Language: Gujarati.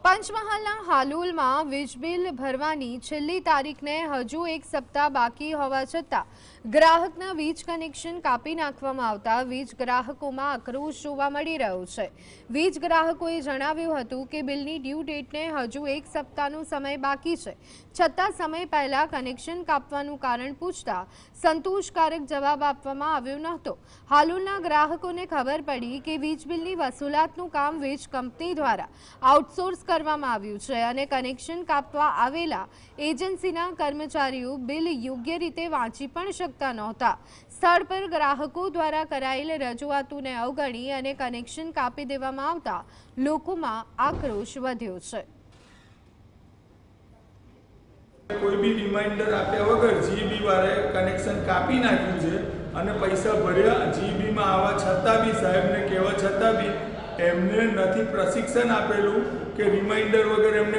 પંચમહાલના હાલોલમાં વીજ બિલ ભરવાની છેલ્લી તારીખને હજુ એક સપ્તાહ બાકી હોવા છતાં ગ્રાહકના વીજ કનેક્શન કાપી નાખવામાં આવતા વીજ ગ્રાહકોમાં આક્રોશ જોવા મળી રહ્યો છે। વીજ ગ્રાહકોએ જણાવ્યું હતું કે બિલની ડ્યુ ડેટને હજુ એક સપ્તાહનો સમય બાકી છે, છતાં સમય પહેલા કનેક્શન કાપવાનું કારણ પૂછતા સંતોષકારક જવાબ આપવામાં આવ્યો નહોતો। હાલોલના ગ્રાહકોને ખબર પડી કે વીજ બિલની વસૂલાતનું કામ વીજ કંપની દ્વારા આઉટસોર્સ કરવામાં આવ્યું છે અને કનેક્શન કાપવા આવેલા એજન્સીના કર્મચારીઓ બિલ યોગ્ય રીતે વાંચી પણ શકતા નહોતા। સ્થળ પર ગ્રાહકો દ્વારા કરાયેલ રજૂઆતોને અવગણી અને કનેક્શન કાપી દેવામાં આવતા લોકોમાં આક્રોશ વધ્યો છે। કોઈ બી રિમાઇન્ડર આપ્યા વગર જીબી વાળે કનેક્શન કાપી નાખ્યું છે અને પૈસા ભર્યા જીબીમાં આવવા છતાં બી સાહેબને કહેવા છતાં બી એમને નથી પ્રશિક્ષણ આપેલું કે રિમાઇન્ડર વગર એમને